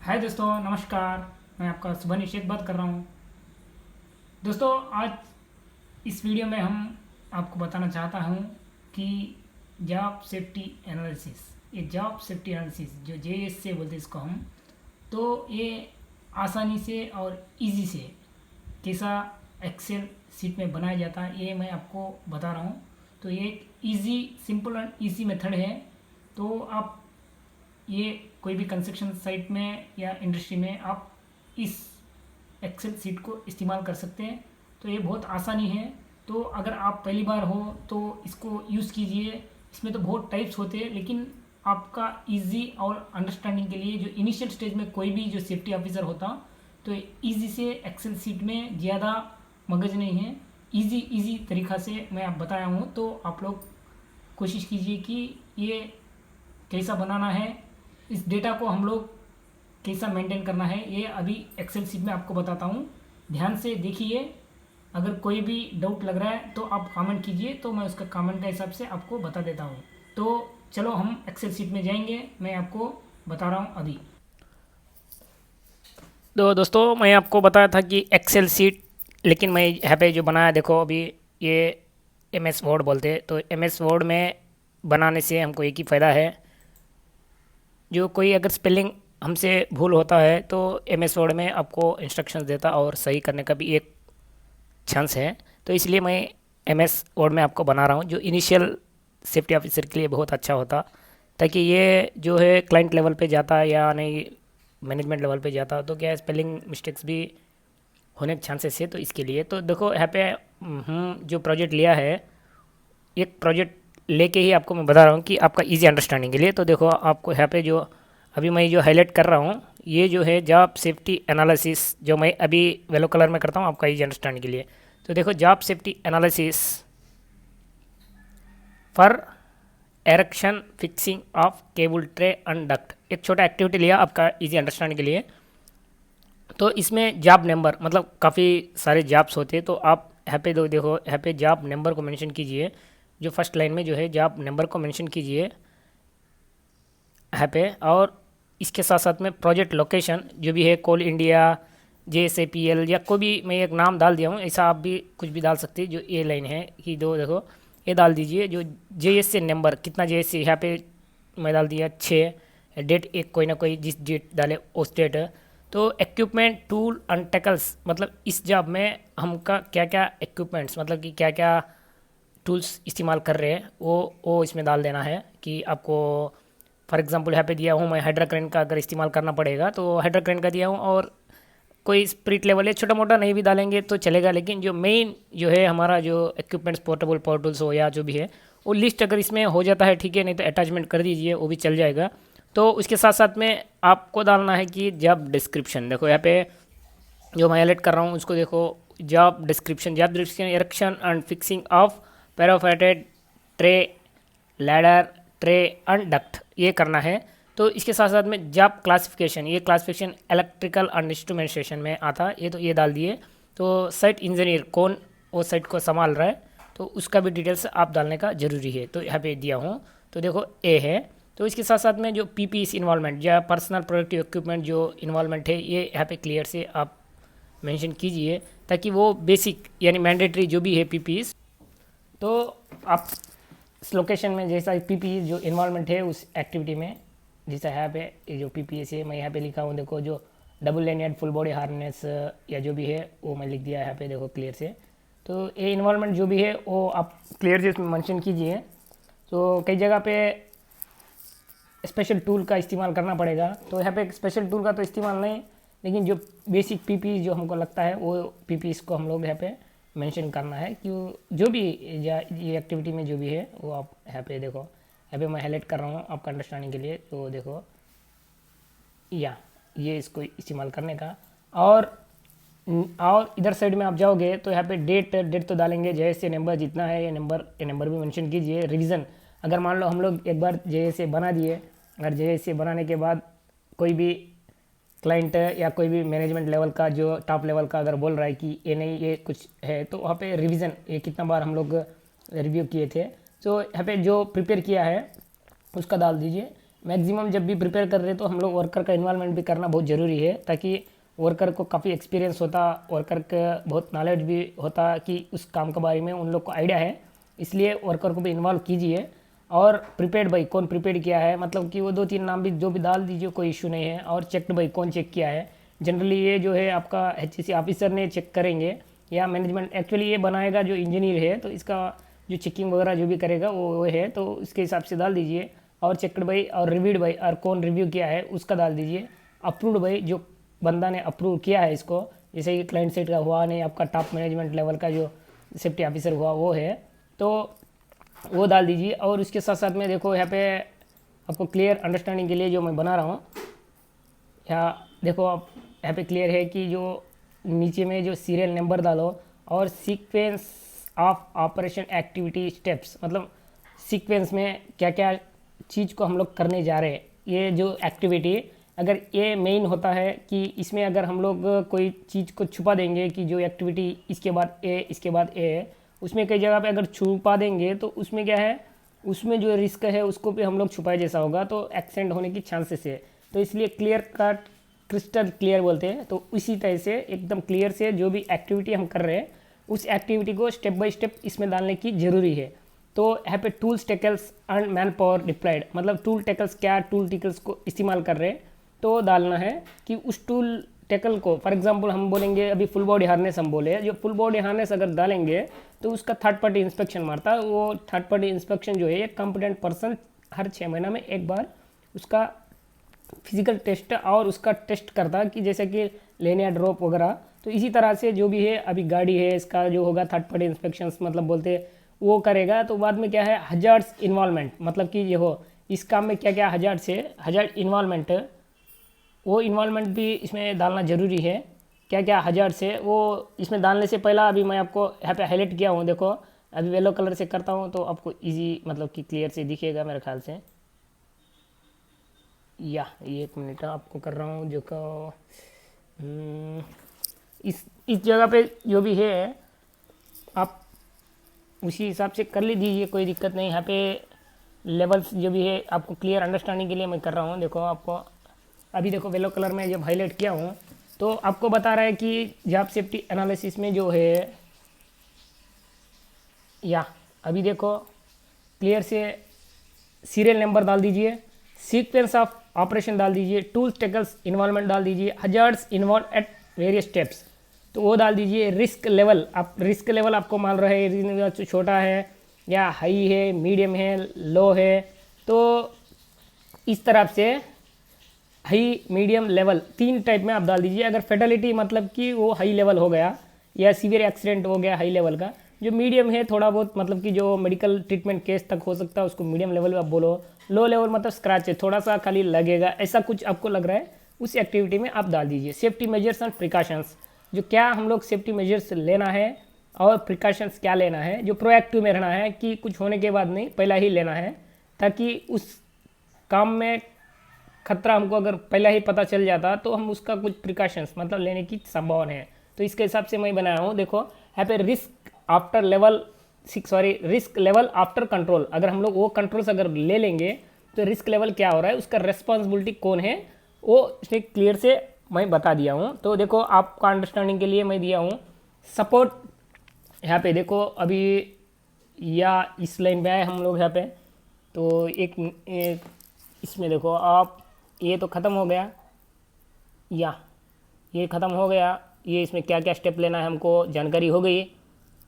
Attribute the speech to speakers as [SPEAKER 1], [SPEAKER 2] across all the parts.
[SPEAKER 1] हाय दोस्तों, नमस्कार। मैं आपका सुबह निषेध बात कर रहा हूँ। दोस्तों, आज इस वीडियो में हम आपको बताना चाहता हूँ कि जॉब सेफ्टी एनालिसिस, ये जॉब सेफ्टी एनालिसिस जो जेएस से बोलते हैं इसको हम, तो ये आसानी से और इजी से कैसा एक्सेल सीट में बनाया जाता है ये मैं आपको बता रहा हूँ। तो ये एक easy, simple and easy method है। तो आप ये कोई भी कंस्ट्रक्शन साइट में या इंडस्ट्री में आप इस एक्सेल सीट को इस्तेमाल कर सकते हैं। तो ये बहुत आसानी है। तो अगर आप पहली बार हो तो इसको यूज़ कीजिए। इसमें तो बहुत टाइप्स होते हैं, लेकिन आपका इजी और अंडरस्टैंडिंग के लिए जो इनिशियल स्टेज में कोई भी जो सेफ्टी ऑफिसर होता, तो इजी से एक्सेल सीट में ज़्यादा मगज नहीं है। इजी तरीक़ा से मैं आप बताया हूँ। तो आप लोग कोशिश कीजिए कि ये कैसा बनाना है, इस डेटा को हम लोग कैसा मेंटेन करना है, ये अभी एक्सेल सीट में आपको बताता हूँ। ध्यान से देखिए। अगर कोई भी डाउट लग रहा है तो आप कमेंट कीजिए, तो मैं उसका कमेंट के हिसाब से आपको बता देता हूँ। तो चलो हम एक्सेल सीट में जाएंगे, मैं आपको बता रहा हूँ अभी।
[SPEAKER 2] तो दोस्तों मैं आपको बताया था कि एक्सेल सीट, लेकिन मैं यहाँ पे जो बनाया देखो अभी ये एम एस वर्ड बोलते हैं। तो एम एस वर्ड में बनाने से हमको एक ही फ़ायदा है, जो कोई अगर स्पेलिंग हमसे भूल होता है तो एम एस वर्ड में आपको इंस्ट्रक्शंस देता और सही करने का भी एक चांस है। तो इसलिए मैं एम एस वर्ड में आपको बना रहा हूँ, जो इनिशियल सेफ्टी ऑफिसर के लिए बहुत अच्छा होता, ताकि ये जो है क्लाइंट लेवल पे जाता है या नहीं मैनेजमेंट लेवल पे जाता तो क्या स्पेलिंग मिस्टेक्स भी होने के चांसेस है। तो इसके लिए तो देखो यहाँ पे जो प्रोजेक्ट लिया है, एक प्रोजेक्ट लेके ही आपको मैं बता रहा हूँ कि आपका इजी अंडरस्टैंडिंग के लिए। तो देखो आपको यहाँ पे जो अभी मैं जो हाईलाइट कर रहा हूँ, ये जो है जॉब सेफ्टी एनालिसिस, जो मैं अभी येलो कलर में करता हूँ आपका इजी अंडरस्टैंडिंग के लिए। तो देखो job safety analysis for erection fixing of cable tray and duct, एक छोटा एक्टिविटी लिया आपका इजी अंडरस्टैंडिंग के लिए। तो इसमें जॉब नंबर, मतलब काफ़ी सारे जॉब्स होते हैं, तो आप यहाँ पे देखो यहाँ पे जॉब नंबर को मेंशन कीजिए। जो फर्स्ट लाइन में जो है जॉब नंबर को मेंशन कीजिए यहाँ पे। और इसके साथ साथ में प्रोजेक्ट लोकेशन जो भी है, कोल इंडिया, JSAPL, या कोई भी मैं एक नाम डाल दिया हूँ, ऐसा आप भी कुछ भी डाल सकते हैं। जो ये लाइन है कि दो देखो ये डाल दीजिए। जो JSA नंबर कितना JSA यहाँ पे मैं डाल दिया 6, डेट एक कोई ना कोई जिस डेट डाले उस डेट। तो इक्विपमेंट टूल एंड टेकल्स, मतलब इस जॉब में हमका क्या क्या इक्विपमेंट्स, मतलब कि क्या क्या टूल्स इस्तेमाल कर रहे हैं वो इसमें डाल देना है। कि आपको फॉर एग्जांपल यहाँ पे दिया हूँ मैं हाइड्रा क्रेन का अगर इस्तेमाल करना पड़ेगा तो हाइड्रा क्रेन का दिया हूँ। और कोई स्पिरिट लेवल है छोटा मोटा नहीं भी डालेंगे तो चलेगा, लेकिन जो मेन जो है हमारा जो इक्विपमेंट्स पोर्टेबल पावर टूल्स हो या जो भी है वो लिस्ट अगर इसमें हो जाता है ठीक है, नहीं तो अटैचमेंट कर दीजिए, वो भी चल जाएगा। तो उसके साथ साथ में आपको डालना है कि जॉब डिस्क्रिप्शन, देखो यहाँ पे जो मैं हाईलाइट कर रहा हूँ उसको देखो। Job description erection and fixing of perforated tray, ladder, tray and duct, ये करना है। तो इसके साथ साथ में जॉब क्लासिफिकेशन, ये क्लासिफिकेशन इलेक्ट्रिकल एंड इंस्ट्रूमेंटेशन में आता है, ये तो ये डाल दिए। तो साइट इंजीनियर कौन वो साइट को संभाल रहा है, तो उसका भी डिटेल्स आप डालने का ज़रूरी है। तो यहाँ पे दिया हूँ, तो देखो ए है। तो इसके साथ साथ में जो PPE इन्वॉल्वमेंट या पर्सनल प्रोडक्टिव इक्विपमेंट जो इन्वॉल्वमेंट है, ये यहाँ पे क्लियर से आप मेंशन कीजिए, ताकि वो बेसिक यानी मैंडेटरी जो भी है PPE, तो आप इस लोकेशन में जैसा PPE जो इन्वॉल्वमेंट है उस एक्टिविटी में, जैसा यहाँ पे ये जो PPE है मैं यहाँ पे लिखा हूँ, देखो जो डबल लैनियर्ड फुल बॉडी हार्नेस या जो भी है वो मैं लिख दिया यहाँ पे, देखो क्लियर से। तो ये इन्वॉल्वमेंट जो भी है वो आप क्लियर से इसमें मेंशन कीजिए। तो कई जगह पे स्पेशल टूल का इस्तेमाल करना पड़ेगा, तो यहाँ पे स्पेशल टूल का तो इस्तेमाल नहीं, लेकिन जो बेसिक PPE जो हमको लगता है वो PPE को हम लोग यहाँ पे मेंशन करना है। कि जो भी ये एक्टिविटी में जो भी है वो आप यहाँ पे देखो, यहाँ पे मैं हाईलाइट कर रहा हूँ आपका अंडरस्टैंडिंग के लिए। तो देखो या ये इसको इस्तेमाल करने का। और इधर साइड में आप जाओगे तो यहाँ पे डेट तो डालेंगे, JSA नंबर जितना है ये नंबर भी मेंशन कीजिए। रिवीजन, अगर मान लो हम लोग एक बार JSA बना दिए, अगर JSA बनाने के बाद कोई भी क्लाइंट या कोई भी मैनेजमेंट लेवल का जो टॉप लेवल का अगर बोल रहा है कि ये नहीं ये कुछ है, तो वहाँ पे रिवीजन, ये कितना बार हम लोग रिव्यू किए थे, तो यहाँ पे जो प्रिपेयर किया है उसका डाल दीजिए। मैक्सिमम जब भी प्रिपेयर कर रहे हैं तो हम लोग वर्कर का इन्वॉल्वमेंट भी करना बहुत ज़रूरी है, ताकि वर्कर को काफ़ी एक्सपीरियंस होता, वर्कर का बहुत नॉलेज भी होता कि उस काम के बारे में उन लोग को आइडिया है, इसलिए वर्कर को भी इन्वॉल्व कीजिए। और प्रिपेयर्ड बाई कौन प्रिपेयर किया है, मतलब कि वो 2-3 नाम भी जो भी डाल दीजिए, कोई इशू नहीं है। और चेक्ड बाई कौन चेक किया है, जनरली ये जो है आपका HEC ऑफिसर ने चेक करेंगे या मैनेजमेंट, एक्चुअली ये बनाएगा जो इंजीनियर है, तो इसका जो चेकिंग वगैरह जो भी करेगा वो है, तो इसके हिसाब से डाल दीजिए। और चेक्ड बाई और रिव्यूड बाई, और कौन रिव्यू किया है उसका डाल दीजिए। अप्रूव्ड बाई, जो बंदा ने अप्रूव किया है इसको, जैसे कि क्लाइंट साइड का हुआ नहीं, आपका टॉप मैनेजमेंट लेवल का जो सेफ्टी ऑफिसर हुआ वो है, तो वो डाल दीजिए। और उसके साथ साथ में देखो यहाँ पे आपको क्लियर अंडरस्टैंडिंग के लिए जो मैं बना रहा हूँ, यहाँ देखो आप यहाँ पे क्लियर है कि जो नीचे में जो सीरियल नंबर डालो और sequence of operation activity steps, मतलब सीक्वेंस में क्या क्या चीज़ को हम लोग करने जा रहे हैं। ये जो एक्टिविटी, अगर ये मेन होता है कि इसमें अगर हम लोग कोई चीज़ को छुपा देंगे कि जो एक्टिविटी इसके बाद ए इसके बाद ए है, उसमें कई जगह पे अगर छुपा देंगे तो उसमें क्या है, उसमें जो रिस्क है उसको भी हम लोग छुपाए जैसा होगा, तो एक्सीडेंट होने की चांसेस है। तो इसलिए क्लियर कट, क्रिस्टल क्लियर बोलते हैं। तो इसी तरह से एकदम क्लियर से जो भी एक्टिविटी हम कर रहे हैं उस एक्टिविटी को स्टेप बाय स्टेप इसमें डालने की ज़रूरी है। तो यहाँ पे tools tackles and man power deployed, मतलब टूल टेकल्स क्या टूल टेकल्स को इस्तेमाल कर रहे हैं तो डालना है कि उस टूल टेकल को, फॉर एग्जांपल हम बोलेंगे अभी फुल बॉडी हार्नेस हम बोले, जो फुल बॉडी हार्नेस अगर डालेंगे तो उसका थर्ड पार्टी इंस्पेक्शन मारता है। वो थर्ड पार्टी इंस्पेक्शन जो है एक कॉम्पिटेंट पर्सन हर 6 महीना में एक बार उसका फिजिकल टेस्ट और उसका टेस्ट करता कि जैसे कि लेनिया ड्रॉप वगैरह। तो इसी तरह से जो भी है अभी गाड़ी है इसका जो होगा थर्ड पार्टी इंस्पेक्शन, मतलब बोलते वो करेगा। तो बाद में क्या है, हजार्ड्स इन्वॉल्वमेंट, मतलब कि ये हो इस काम में क्या क्या हजार्ड्स है, हजार्ड इन्वॉल्वमेंट, वो इन्वॉल्वमेंट भी इसमें डालना ज़रूरी है। क्या क्या हजार्ड्स है वो इसमें डालने से पहला अभी मैं आपको यहाँ पे हाईलाइट किया हूँ। देखो अभी येलो कलर से करता हूँ तो आपको इजी मतलब कि क्लियर से दिखेगा मेरे ख्याल से। या ये 1 मिनट आपको कर रहा हूँ जो को इस जगह पे जो भी है आप उसी हिसाब से कर लीजिए, कोई दिक्कत नहीं। यहाँ पे लेवल्स जो भी है आपको क्लियर अंडरस्टैंडिंग के लिए मैं कर रहा हूँ। देखो आपको अभी देखो येलो कलर में जब हाईलाइट किया हूँ तो आपको बता रहा है कि जॉब सेफ्टी एनालिसिस में जो है, या अभी देखो क्लियर से सीरियल नंबर डाल दीजिए, सीक्वेंस ऑफ ऑपरेशन डाल दीजिए, टूल्स टेकल्स इन्वॉल्वमेंट डाल दीजिए, hazards involve at various steps तो वो डाल दीजिए। रिस्क लेवल, आप रिस्क लेवल आपको मान रहे हैं छोटा है या हाई है, मीडियम है, लो है, तो इस तरफ से हाई मीडियम लेवल 3 टाइप में आप डाल दीजिए। अगर फेटलिटी मतलब कि वो हाई लेवल हो गया या सीवियर एक्सीडेंट हो गया हाई लेवल का, जो मीडियम है थोड़ा बहुत मतलब कि जो मेडिकल ट्रीटमेंट केस तक हो सकता है उसको मीडियम लेवल में आप बोलो, लो लेवल मतलब स्क्रैच है थोड़ा सा खाली लगेगा, ऐसा कुछ आपको लग रहा है उस एक्टिविटी में आप डाल दीजिए। सेफ्टी मेजर्स एंड प्रिकॉशंस, जो क्या हम लोग सेफ्टी मेजर्स लेना है और प्रिकॉशंस क्या लेना है, जो प्रोएक्टिव में रहना है कि कुछ होने के बाद नहीं पहला ही लेना है, ताकि उस काम में खतरा हमको अगर पहला ही पता चल जाता तो हम उसका कुछ प्रिकॉशंस मतलब लेने की संभावना है। तो इसके हिसाब से मैं बनाया हूँ। देखो यहाँ पे risk after level risk level after control, अगर हम लोग वो कंट्रोल्स अगर ले लेंगे तो रिस्क लेवल क्या हो रहा है, उसका रेस्पॉन्सिबिलिटी कौन है, वो इसमें क्लियर से मैं बता दिया हूँ। तो देखो आपका अंडरस्टैंडिंग के लिए मैं दिया हूँ सपोर्ट। यहाँ पे देखो अभी या इस लाइन पे आए हम लोग यहाँ पे, तो एक इसमें देखो आप ये तो ख़त्म हो गया, या ये ख़त्म हो गया, ये इसमें क्या क्या स्टेप लेना है हमको जानकारी हो गई।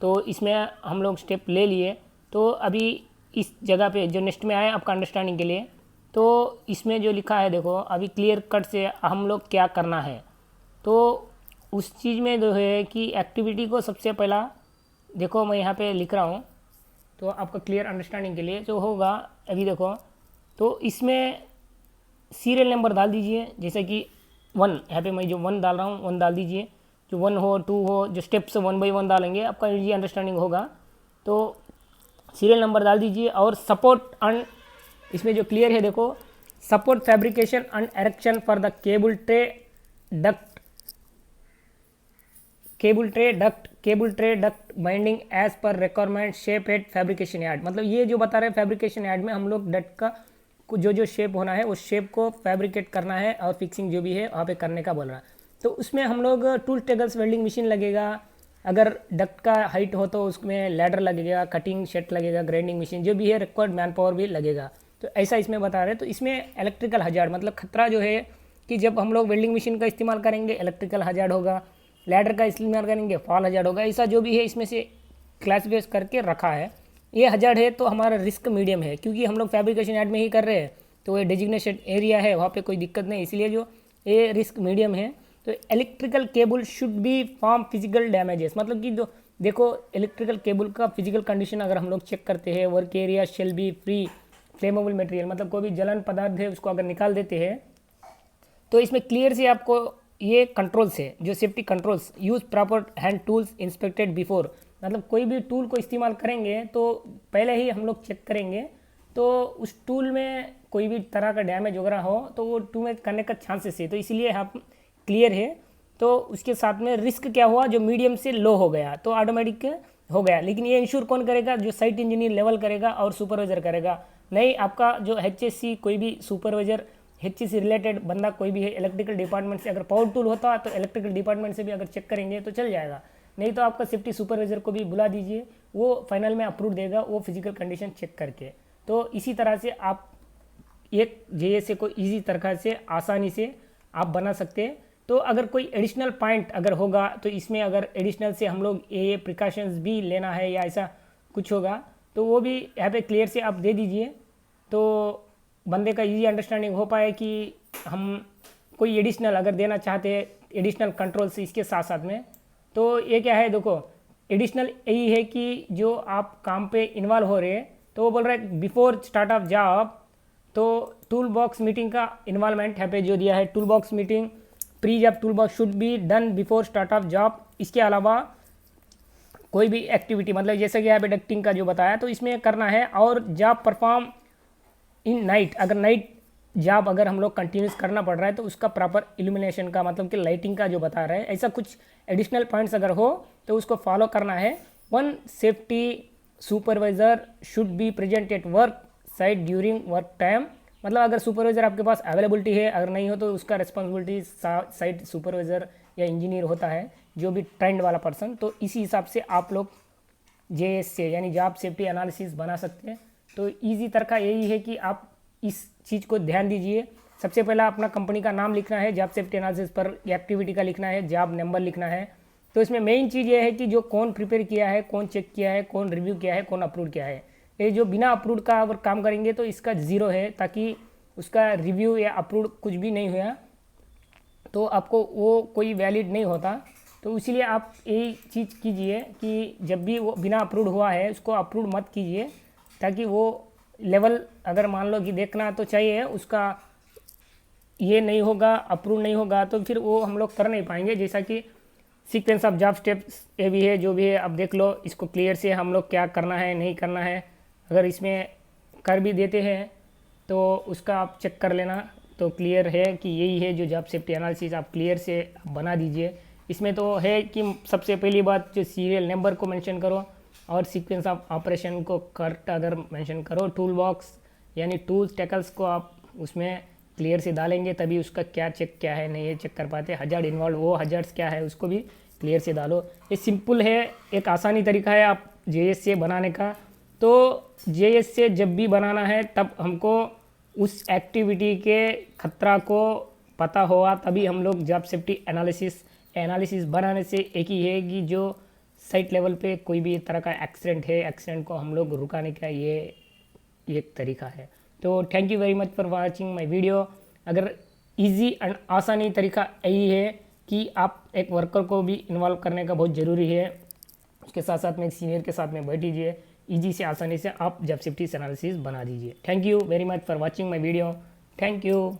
[SPEAKER 2] तो इसमें हम लोग स्टेप ले लिए। तो अभी इस जगह पे जो नेक्स्ट में आए आपका अंडरस्टैंडिंग के लिए, तो इसमें जो लिखा है देखो अभी क्लियर कट से हम लोग क्या करना है। तो उस चीज़ में जो है कि एक्टिविटी को सबसे पहला देखो मैं यहाँ पे लिख रहा हूँ तो आपका क्लियर अंडरस्टैंडिंग के लिए जो होगा अभी देखो, तो इसमें सीरियल नंबर डाल दीजिए, जैसे कि 1, यहाँ पे मैं जो 1 डाल रहा हूँ 1 डाल दीजिए, जो 1 हो 2 हो, जो स्टेप्स 1 बाई 1 डालेंगे आपका इजी अंडरस्टैंडिंग होगा। तो सीरियल नंबर डाल दीजिए और सपोर्ट एंड इसमें जो क्लियर है देखो, support fabrication and erection for the cable tray duct binding as per requirement shape at fabrication yard, मतलब ये जो बता रहे हैं फैब्रिकेशन यार्ड में हम लोग डक्ट का जो जो शेप होना है उस शेप को फैब्रिकेट करना है और फिक्सिंग जो भी है वहाँ पे करने का बोल रहा है। तो उसमें हम लोग टूल टेगल्स वेल्डिंग मशीन लगेगा, अगर डक्ट का हाइट हो तो उसमें लैडर लगेगा, कटिंग शेट लगेगा, ग्राइंडिंग मशीन जो भी है, रिक्वायर्ड मैन पावर भी लगेगा। तो ऐसा इसमें बता रहे हैं। तो इसमें इलेक्ट्रिकल हजार्ड मतलब खतरा जो है कि जब हम लोग वेल्डिंग मशीन का इस्तेमाल करेंगे इलेक्ट्रिकल हजार्ड होगा, लैडर का इस्तेमाल करेंगे फॉल हजार्ड होगा, ऐसा जो भी है इसमें से क्लासिफाई करके रखा है। ये हजार्ड है तो हमारा रिस्क मीडियम है, क्योंकि हम लोग फैब्रिकेशन यार्ड में ही कर रहे हैं तो ये डेजिग्नेटेड एरिया है, वहाँ पे कोई दिक्कत नहीं, इसलिए जो ये रिस्क मीडियम है। तो electrical cable should be form physical damages, मतलब कि जो देखो इलेक्ट्रिकल केबल का फिजिकल कंडीशन अगर हम लोग चेक करते हैं, work area shall be free flammable material, मतलब कोई भी जलन पदार्थ है उसको अगर निकाल देते हैं तो इसमें क्लियर से आपको ये कंट्रोल्स है जो safety controls, use proper hand tools inspected before, मतलब कोई भी टूल को इस्तेमाल करेंगे तो पहले ही हम लोग चेक करेंगे तो उस टूल में कोई भी तरह का डैमेज वगैरह हो तो वो टूल में करने का चांसेस है, तो इसलिए हम क्लियर है। तो उसके साथ में रिस्क क्या हुआ, जो मीडियम से लो हो गया तो ऑटोमेटिक हो गया, लेकिन ये इंश्योर कौन करेगा, जो साइट इंजीनियर लेवल करेगा और सुपरवाइजर करेगा, नहीं आपका जो HSC कोई भी सुपरवाइजर HSC रिलेटेड बंदा कोई भी है इलेक्ट्रिकल डिपार्टमेंट से, अगर पावर टूल होता तो इलेक्ट्रिकल डिपार्टमेंट से भी अगर चेक करेंगे तो चल जाएगा, नहीं तो आपका सेफ्टी सुपरवाइजर को भी बुला दीजिए, वो फाइनल में अप्रूव देगा वो फिजिकल कंडीशन चेक करके। तो इसी तरह से आप एक JSA को ईजी तरह से आसानी से आप बना सकते हैं। तो अगर कोई एडिशनल पॉइंट अगर होगा तो इसमें अगर एडिशनल से हम लोग ये प्रिकॉशंस भी लेना है या ऐसा कुछ होगा तो वो भी यहाँ पे क्लियर से आप दे दीजिए, तो बंदे का इजी अंडरस्टैंडिंग हो पाए कि हम कोई एडिशनल अगर देना चाहते हैं एडिशनल कंट्रोल्स इसके साथ साथ में। तो ये क्या है, देखो एडिशनल यही है कि जो आप काम पे इन्वॉल्व हो रहे हैं तो वो बोल रहा है बिफोर स्टार्ट ऑफ जॉब, तो टूल बॉक्स मीटिंग का इन्वॉल्वमेंट यहाँ पे जो दिया है, tool box meeting pre job tool box should be done before start of job. इसके अलावा कोई भी एक्टिविटी मतलब जैसे कि यहाँ पे डक्टिंग का जो बताया तो इसमें करना है, और जॉब परफॉर्म इन नाइट, अगर नाइट जॉब अगर हम लोग कंटिन्यूस करना पड़ रहा है तो उसका प्रॉपर इल्यूमिनेशन का मतलब कि लाइटिंग का जो बता रहा है, ऐसा कुछ एडिशनल पॉइंट्स अगर हो तो उसको फॉलो करना है। One safety supervisor should be present at work site during work time, मतलब अगर सुपरवाइजर आपके पास अवेलेबिलिटी है, अगर नहीं हो तो उसका रिस्पॉन्सिबिलिटी साइट सुपरवाइजर या इंजीनियर होता है जो भी ट्रेंड वाला पर्सन। तो इसी हिसाब से आप लोग JSA यानी जॉब सेफ्टी एनालिसिस बना सकते हैं। तो इजी तरीका यही है कि आप इस चीज़ को ध्यान दीजिए। सबसे पहला अपना कंपनी का नाम लिखना है, जॉब सेफ्टी एनालिसिस पर एक्टिविटी का लिखना है, जॉब नंबर लिखना है। तो इसमें मेन चीज़ ये है कि जो कौन प्रिपेयर किया है, कौन चेक किया है, कौन रिव्यू किया है, कौन अप्रूव किया है। ये जो बिना अप्रूव का अगर काम करेंगे तो इसका ज़ीरो है, ताकि उसका रिव्यू या अप्रूव कुछ भी नहीं हुआ तो आपको वो कोई वैलिड नहीं होता। तो इसीलिए आप यही चीज़ कीजिए कि जब भी वो बिना अप्रूव हुआ है उसको अप्रूव मत कीजिए, ताकि वो लेवल अगर मान लो कि देखना तो चाहिए उसका ये नहीं होगा, अप्रूव नहीं होगा तो फिर वो हम लोग कर नहीं पाएंगे। जैसा कि सीक्वेंस ऑफ जॉब स्टेप्स ये भी है, जो भी है अब देख लो इसको क्लियर से हम लोग क्या करना है नहीं करना है। अगर इसमें कर भी देते हैं तो उसका आप चेक कर लेना, तो क्लियर है कि यही है जो जॉब सेफ्टी एनालिसिस आप क्लियर से बना दीजिए। इसमें तो है कि सबसे पहली बात जो सीरियल नंबर को मेंशन करो और सीक्वेंस ऑफ ऑपरेशन को करेक्ट अगर मेंशन करो, टूल बॉक्स यानी टूल्स टेकल्स को आप उसमें क्लियर से डालेंगे तभी उसका क्या चेक क्या है नहीं है चेक कर पाते। हजार्ड इन्वॉल्व वो हजार्ड्स क्या है उसको भी क्लियर से डालो। ये सिंपल है, एक आसानी तरीका है आप JSA बनाने का। तो JSA जब भी बनाना है तब हमको उस एक्टिविटी के खतरा को पता हुआ तभी हम लोग जॉब सेफ्टी एनालिसिस बनाने से एक ही है कि जो साइट लेवल पे कोई भी तरह का एक्सीडेंट है, एक्सीडेंट को हम लोग रुकाने का ये एक तरीका है। तो thank you very much for watching my video. अगर इजी एंड आसानी तरीका यही है कि आप एक वर्कर को भी इन्वॉल्व करने का बहुत ज़रूरी है, उसके साथ साथ में एक सीनियर के साथ में बैठिए, इजी से आसानी से आप जॉब सेफ्टी एनालिसिस बना दीजिए। Thank you very much for watching my video. Thank you.